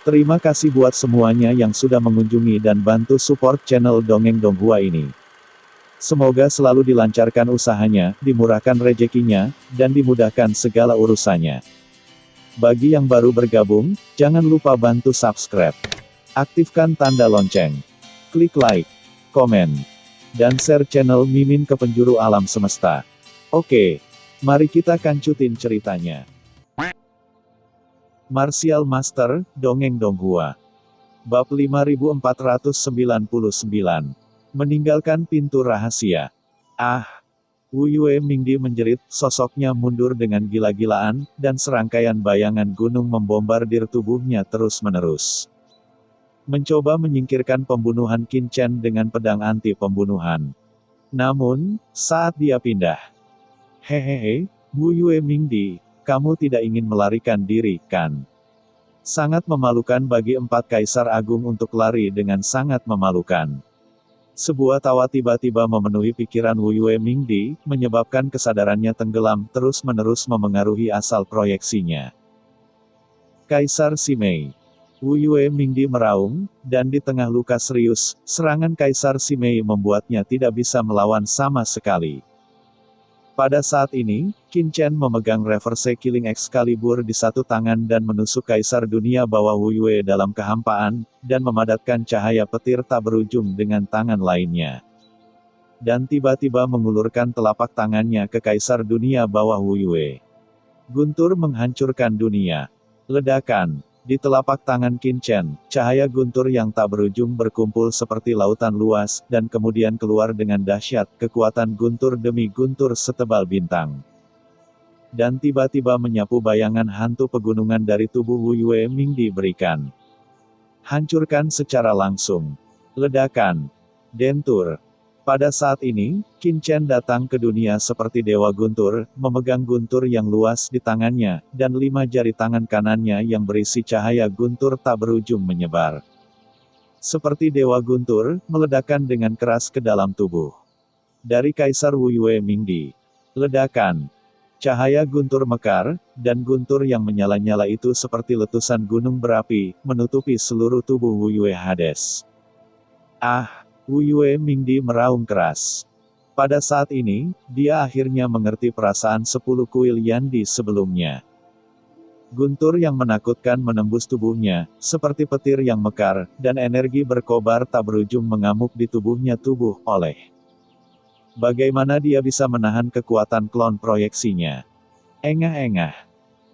Terima kasih buat semuanya yang sudah mengunjungi dan bantu support channel Dongeng Donghua ini. Semoga selalu dilancarkan usahanya, dimurahkan rezekinya, dan dimudahkan segala urusannya. Bagi yang baru bergabung, jangan lupa bantu subscribe. Aktifkan tanda lonceng. Klik like, komen, dan share channel Mimin ke penjuru alam semesta. Oke, mari kita kancutin ceritanya. Martial Master, Dongeng Donghua. Bab 5499. Meninggalkan pintu rahasia. Wu Yue Mingdi menjerit, sosoknya mundur dengan gila-gilaan, dan serangkaian bayangan gunung membombardir tubuhnya terus-menerus. Mencoba menyingkirkan pembunuhan Qin Chen dengan pedang anti pembunuhan. Namun, saat dia pindah. Hehehe, Wu Yue Mingdi, kamu tidak ingin melarikan diri, kan? Sangat memalukan bagi empat kaisar agung untuk lari dengan sangat memalukan. Sebuah tawa tiba-tiba memenuhi pikiran Wu Yue Mingdi, menyebabkan kesadarannya tenggelam, terus-menerus memengaruhi asal proyeksinya. Kaisar Simei. Wu Yue Mingdi meraung, dan di tengah luka serius, serangan Kaisar Simei membuatnya tidak bisa melawan sama sekali. Pada saat ini, Qin Chen memegang reverse killing Excalibur di satu tangan dan menusuk Kaisar Dunia Bawah Wu Yue dalam kehampaan, dan memadatkan cahaya petir tak berujung dengan tangan lainnya. Dan tiba-tiba mengulurkan telapak tangannya ke Kaisar Dunia Bawah Wu Yue. Guntur menghancurkan dunia. Ledakan. Di telapak tangan Qin Chen, cahaya guntur yang tak berujung berkumpul seperti lautan luas, dan kemudian keluar dengan dahsyat, kekuatan guntur demi guntur setebal bintang. Dan tiba-tiba menyapu bayangan hantu pegunungan dari tubuh Wu Yue Mingdi berikan. Hancurkan secara langsung. Ledakan. Dentur. Pada saat ini, Qin Chen datang ke dunia seperti Dewa Guntur, memegang guntur yang luas di tangannya, dan 5 jari tangan kanannya yang berisi cahaya guntur tak berujung menyebar. Seperti Dewa Guntur, meledakkan dengan keras ke dalam tubuh. Dari Kaisar Wu Yue Mingdi. Ledakan. Cahaya guntur mekar, dan guntur yang menyala-nyala itu seperti letusan gunung berapi, menutupi seluruh tubuh Wu Yue Hades. Wu Yue Mingdi meraung keras. Pada saat ini, dia akhirnya mengerti perasaan 10 kuil Yandi sebelumnya. Guntur yang menakutkan menembus tubuhnya, seperti petir yang mekar, dan energi berkobar tak berujung mengamuk di tubuhnya tubuh oleh. Bagaimana dia bisa menahan kekuatan klon proyeksinya? Engah-engah.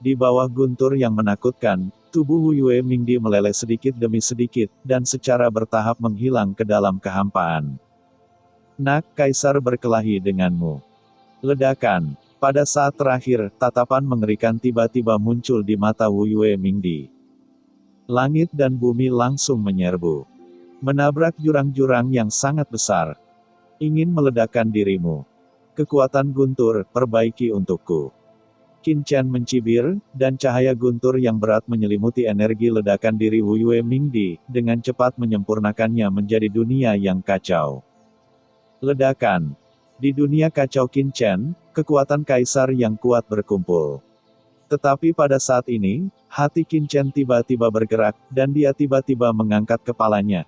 Di bawah guntur yang menakutkan, tubuh Wu Yue Mingdi meleleh sedikit demi sedikit, dan secara bertahap menghilang ke dalam kehampaan. Nak, Kaisar berkelahi denganmu. Ledakan. Pada saat terakhir, tatapan mengerikan tiba-tiba muncul di mata Wu Yue Mingdi. Langit dan bumi langsung menyerbu. Menabrak jurang-jurang yang sangat besar. Ingin meledakkan dirimu. Kekuatan guntur, perbaiki untukku. Qin Chen mencibir, dan cahaya guntur yang berat menyelimuti energi ledakan diri Wu Yue Mingdi, dengan cepat menyempurnakannya menjadi dunia yang kacau. Ledakan. Di dunia kacau Qin Chen, kekuatan kaisar yang kuat berkumpul. Tetapi pada saat ini, hati Qin Chen tiba-tiba bergerak, dan dia tiba-tiba mengangkat kepalanya.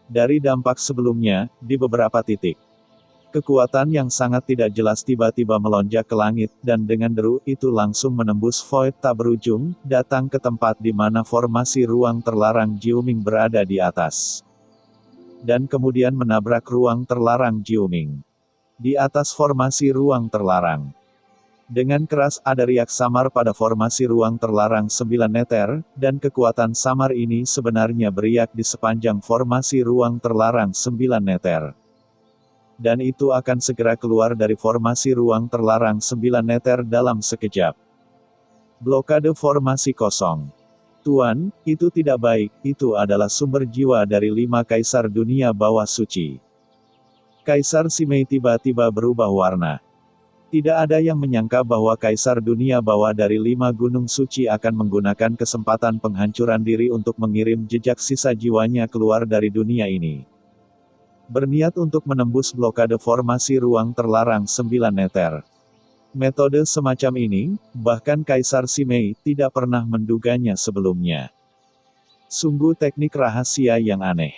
Dari dampak sebelumnya, di beberapa titik. Kekuatan yang sangat tidak jelas tiba-tiba melonjak ke langit, dan dengan deru itu langsung menembus void tak berujung, datang ke tempat di mana formasi ruang terlarang Jiuming berada di atas. Dan kemudian menabrak ruang terlarang Jiuming. Di atas formasi ruang terlarang. Dengan keras ada riak samar pada formasi ruang terlarang 9 meter, dan kekuatan samar ini sebenarnya beriak di sepanjang formasi ruang terlarang 9 meter. Dan itu akan segera keluar dari formasi ruang terlarang 9 meter dalam sekejap. Blokade formasi kosong. Tuan, itu tidak baik, itu adalah sumber jiwa dari 5 kaisar dunia bawah suci. Kaisar Simei tiba-tiba berubah warna. Tidak ada yang menyangka bahwa kaisar dunia bawah dari 5 gunung suci akan menggunakan kesempatan penghancuran diri untuk mengirim jejak sisa jiwanya keluar dari dunia ini. Berniat untuk menembus blokade formasi ruang terlarang 9 meter. Metode semacam ini, bahkan Kaisar Simei tidak pernah menduganya sebelumnya. Sungguh teknik rahasia yang aneh.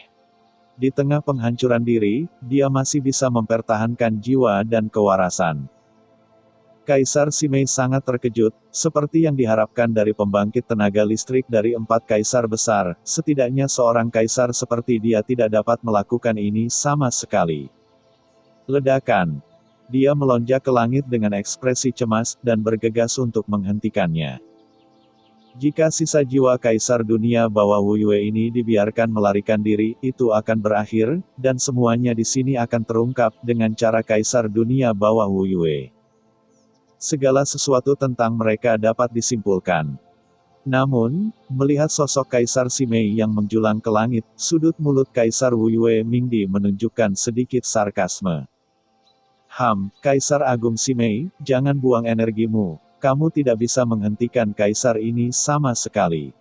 Di tengah penghancuran diri, dia masih bisa mempertahankan jiwa dan kewarasan. Kaisar Simei sangat terkejut, seperti yang diharapkan dari pembangkit tenaga listrik dari 4 kaisar besar, setidaknya seorang kaisar seperti dia tidak dapat melakukan ini sama sekali. Ledakan. Dia melonjak ke langit dengan ekspresi cemas, dan bergegas untuk menghentikannya. Jika sisa jiwa Kaisar Dunia Bawah Wu Yue ini dibiarkan melarikan diri, itu akan berakhir, dan semuanya di sini akan terungkap, dengan cara Kaisar Dunia Bawah Wu Yue. Segala sesuatu tentang mereka dapat disimpulkan. Namun, melihat sosok Kaisar Simei yang menjulang ke langit, sudut mulut Kaisar Wu Yue Mingdi menunjukkan sedikit sarkasme. Kaisar Agung Simei, jangan buang energimu. Kamu tidak bisa menghentikan kaisar ini sama sekali.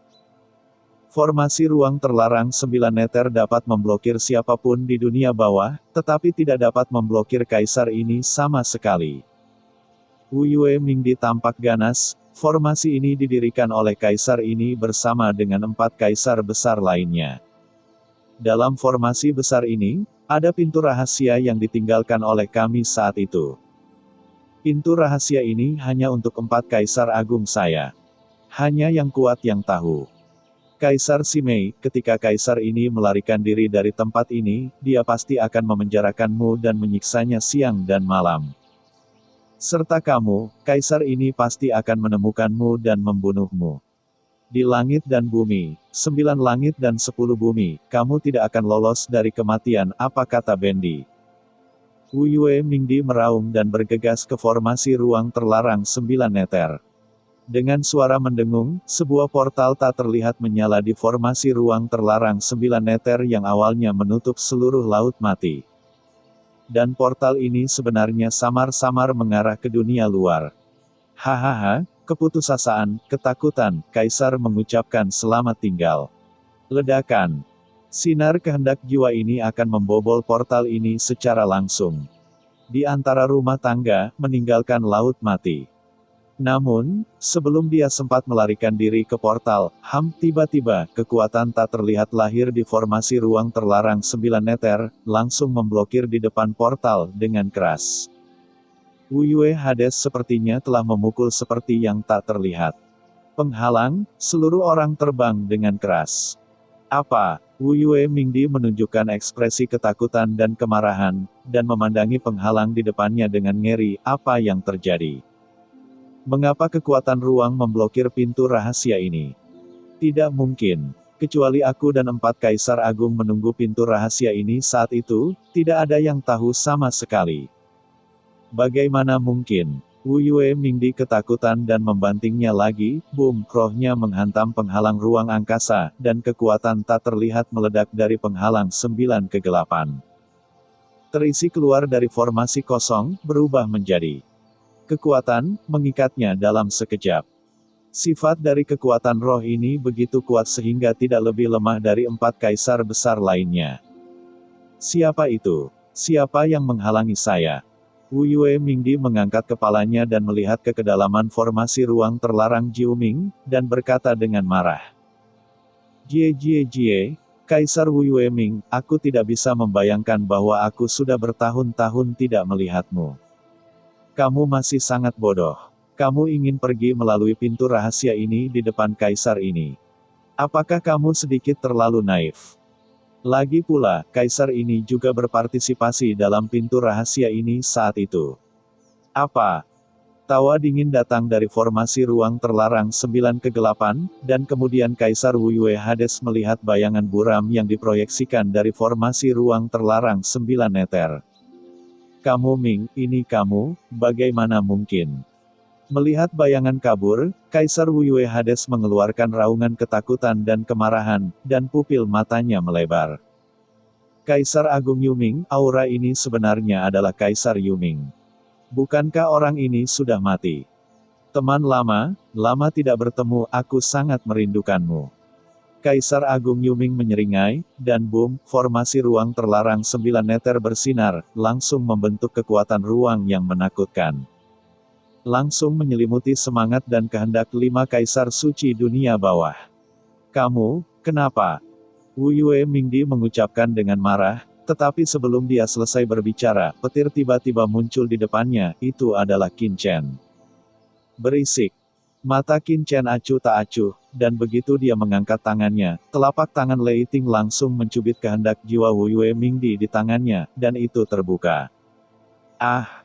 Formasi ruang terlarang 9 neter dapat memblokir siapapun di dunia bawah, tetapi tidak dapat memblokir kaisar ini sama sekali. Wu Yue Mingdi tampak ganas. Formasi ini didirikan oleh kaisar ini bersama dengan 4 kaisar besar lainnya. Dalam formasi besar ini, ada pintu rahasia yang ditinggalkan oleh kami saat itu. Pintu rahasia ini hanya untuk 4 kaisar agung saya. Hanya yang kuat yang tahu. Kaisar Simei, ketika kaisar ini melarikan diri dari tempat ini, dia pasti akan memenjarakanmu dan menyiksanya siang dan malam. Serta kamu, kaisar ini pasti akan menemukanmu dan membunuhmu. Di langit dan bumi, 9 langit dan 10 bumi, kamu tidak akan lolos dari kematian, apa kata Bendi. Wu Yue Mingdi meraung dan bergegas ke formasi ruang terlarang 9 neter. Dengan suara mendengung, sebuah portal tak terlihat menyala di formasi ruang terlarang 9 neter yang awalnya menutup seluruh laut mati. Dan portal ini sebenarnya samar-samar mengarah ke dunia luar. Hahaha, keputusasaan, ketakutan, Kaisar mengucapkan selamat tinggal. Ledakan. Sinar kehendak jiwa ini akan membobol portal ini secara langsung. Di antara rumah tangga, meninggalkan laut mati. Namun, sebelum dia sempat melarikan diri ke portal, tiba-tiba, kekuatan tak terlihat lahir di formasi ruang terlarang 9 neter, langsung memblokir di depan portal, dengan keras. Wu Yue Hades sepertinya telah memukul seperti yang tak terlihat. Penghalang, seluruh orang terbang dengan keras. Apa? Wu Yue Mingdi menunjukkan ekspresi ketakutan dan kemarahan, dan memandangi penghalang di depannya dengan ngeri, apa yang terjadi? Mengapa kekuatan ruang memblokir pintu rahasia ini? Tidak mungkin. Kecuali aku dan 4 kaisar agung menunggu pintu rahasia ini saat itu, tidak ada yang tahu sama sekali. Bagaimana mungkin? Wu Yue Mingdi ketakutan dan membantingnya lagi, boom, rohnya menghantam penghalang ruang angkasa, dan kekuatan tak terlihat meledak dari penghalang 9 kegelapan. Terisi keluar dari formasi kosong, berubah menjadi kekuatan, mengikatnya dalam sekejap. Sifat dari kekuatan roh ini begitu kuat sehingga tidak lebih lemah dari 4 kaisar besar lainnya. Siapa itu? Siapa yang menghalangi saya? Wu Yue Mingdi mengangkat kepalanya dan melihat ke kedalaman formasi ruang terlarang Jiuming, dan berkata dengan marah. Jie, Kaisar Wu Yue Ming, aku tidak bisa membayangkan bahwa aku sudah bertahun-tahun tidak melihatmu. Kamu masih sangat bodoh. Kamu ingin pergi melalui pintu rahasia ini di depan kaisar ini. Apakah kamu sedikit terlalu naif? Lagi pula, kaisar ini juga berpartisipasi dalam pintu rahasia ini saat itu. Apa? Tawa dingin datang dari formasi ruang terlarang 9 kegelapan, dan kemudian Kaisar Wu Yue Hades melihat bayangan buram yang diproyeksikan dari formasi ruang terlarang 9 neter. Kamu Ming, ini kamu, bagaimana mungkin? Melihat bayangan kabur, Kaisar Wu Yue Hades mengeluarkan raungan ketakutan dan kemarahan, dan pupil matanya melebar. Kaisar Agung Yuming, aura ini sebenarnya adalah Kaisar Yuming. Bukankah orang ini sudah mati? Teman lama tidak bertemu, aku sangat merindukanmu. Kaisar Agung Yuming menyeringai, dan boom, formasi ruang terlarang 9 neter bersinar, langsung membentuk kekuatan ruang yang menakutkan. Langsung menyelimuti semangat dan kehendak 5 kaisar suci dunia bawah. Kenapa? Wu Yue Mingdi mengucapkan dengan marah, tetapi sebelum dia selesai berbicara, petir tiba-tiba muncul di depannya, itu adalah Qin Chen. Berisik. Mata Qin Chen acuh tak acuh, dan begitu dia mengangkat tangannya, telapak tangan Lei Ting langsung mencubit kehendak jiwa Wu Yue Mingdi di tangannya, dan itu terbuka. Ah!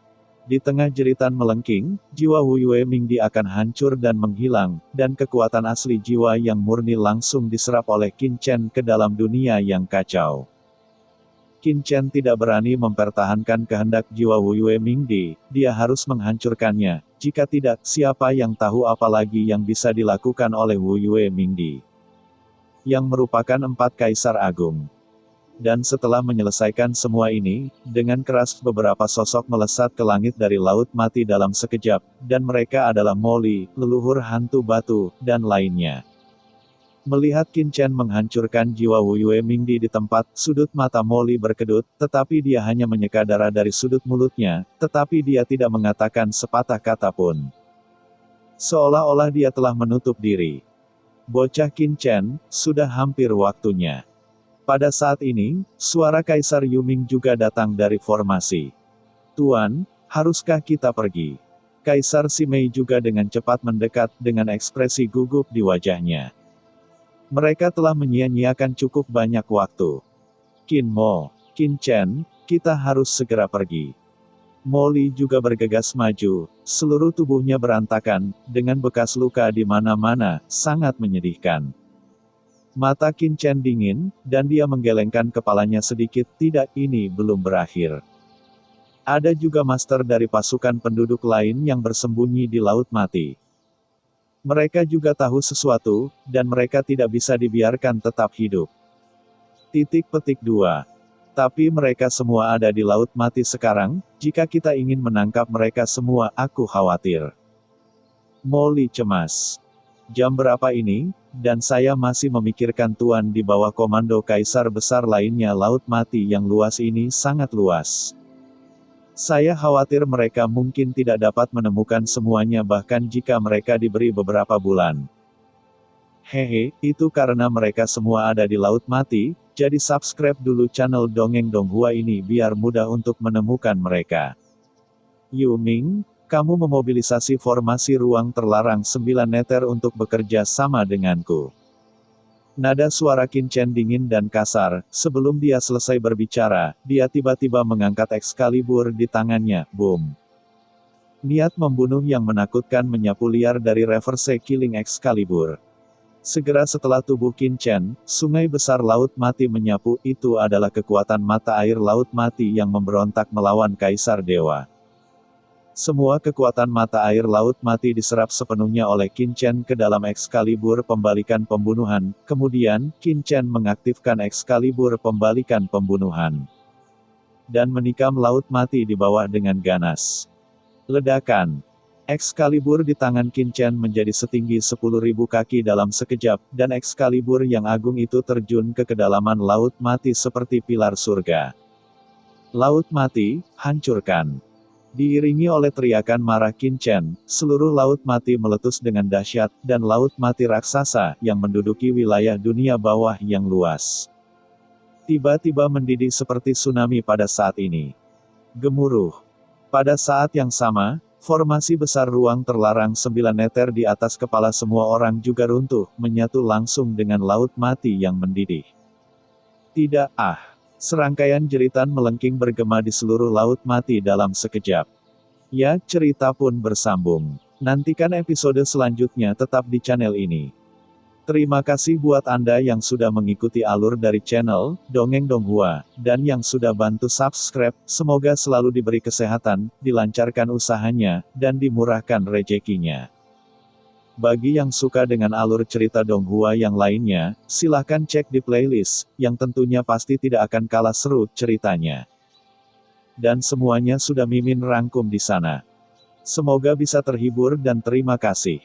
Di tengah jeritan melengking, jiwa Wu Yue Mingdi akan hancur dan menghilang, dan kekuatan asli jiwa yang murni langsung diserap oleh Qin Chen ke dalam dunia yang kacau. Qin Chen tidak berani mempertahankan kehendak jiwa Wu Yue Mingdi, dia harus menghancurkannya, jika tidak, siapa yang tahu apa lagi yang bisa dilakukan oleh Wu Yue Mingdi. Yang merupakan 4 kaisar agung. Dan setelah menyelesaikan semua ini, dengan keras beberapa sosok melesat ke langit dari Laut Mati dalam sekejap, dan mereka adalah Moli, leluhur hantu batu, dan lainnya. Melihat Qin Chen menghancurkan jiwa Wu Yue Mingdi di tempat, sudut mata Moli berkedut, tetapi dia hanya menyeka darah dari sudut mulutnya, tetapi dia tidak mengatakan sepatah kata pun. Seolah-olah dia telah menutup diri. Bocah Qin Chen, sudah hampir waktunya. Pada saat ini, suara Kaisar Yuming juga datang dari formasi. Tuan, haruskah kita pergi? Kaisar Simei juga dengan cepat mendekat dengan ekspresi gugup di wajahnya. Mereka telah menyia-nyiakan cukup banyak waktu. Qin Mo, Qin Chen, kita harus segera pergi. Moli juga bergegas maju, seluruh tubuhnya berantakan, dengan bekas luka di mana-mana, sangat menyedihkan. Mata Qin Chen dingin, dan dia menggelengkan kepalanya sedikit, tidak, ini belum berakhir. Ada juga master dari pasukan penduduk lain yang bersembunyi di Laut Mati. Mereka juga tahu sesuatu, dan mereka tidak bisa dibiarkan tetap hidup. Petik 2. Tapi mereka semua ada di Laut Mati sekarang, jika kita ingin menangkap mereka semua, aku khawatir. Moli cemas. Jam berapa ini? Dan saya masih memikirkan Tuan di bawah komando kaisar besar lainnya. Laut Mati yang luas ini sangat luas. Saya khawatir mereka mungkin tidak dapat menemukan semuanya bahkan jika mereka diberi beberapa bulan. Hehe, itu karena mereka semua ada di Laut Mati, jadi subscribe dulu channel Dongeng Donghua ini biar mudah untuk menemukan mereka. Yuming, kamu memobilisasi formasi ruang terlarang 9 neter untuk bekerja sama denganku. Nada suara Qin Chen dingin dan kasar, sebelum dia selesai berbicara, dia tiba-tiba mengangkat Excalibur di tangannya, boom. Niat membunuh yang menakutkan menyapu liar dari reverse killing Excalibur. Segera setelah tubuh Qin Chen, sungai besar Laut Mati menyapu, itu adalah kekuatan mata air Laut Mati yang memberontak melawan Kaisar Dewa. Semua kekuatan mata air Laut Mati diserap sepenuhnya oleh Qin Chen ke dalam Excalibur pembalikan pembunuhan, kemudian, Qin Chen mengaktifkan Excalibur pembalikan pembunuhan. Dan menikam Laut Mati di bawah dengan ganas. Ledakan. Excalibur di tangan Qin Chen menjadi setinggi 10.000 kaki dalam sekejap, dan Excalibur yang agung itu terjun ke kedalaman Laut Mati seperti pilar surga. Laut Mati, hancurkan. Diiringi oleh teriakan marah Qin Chen, seluruh Laut Mati meletus dengan dahsyat, dan Laut Mati raksasa, yang menduduki wilayah dunia bawah yang luas. Tiba-tiba mendidih seperti tsunami pada saat ini. Gemuruh. Pada saat yang sama, formasi besar ruang terlarang 9 neter di atas kepala semua orang juga runtuh, menyatu langsung dengan Laut Mati yang mendidih. Tidak, serangkaian jeritan melengking bergema di seluruh Laut Mati dalam sekejap. Ya, cerita pun bersambung. Nantikan episode selanjutnya tetap di channel ini. Terima kasih buat Anda yang sudah mengikuti alur dari channel Dongeng Donghua, dan yang sudah bantu subscribe. Semoga selalu diberi kesehatan, dilancarkan usahanya, dan dimurahkan rezekinya. Bagi yang suka dengan alur cerita Donghua yang lainnya, silahkan cek di playlist, yang tentunya pasti tidak akan kalah seru ceritanya. Dan semuanya sudah Mimin rangkum di sana. Semoga bisa terhibur dan terima kasih.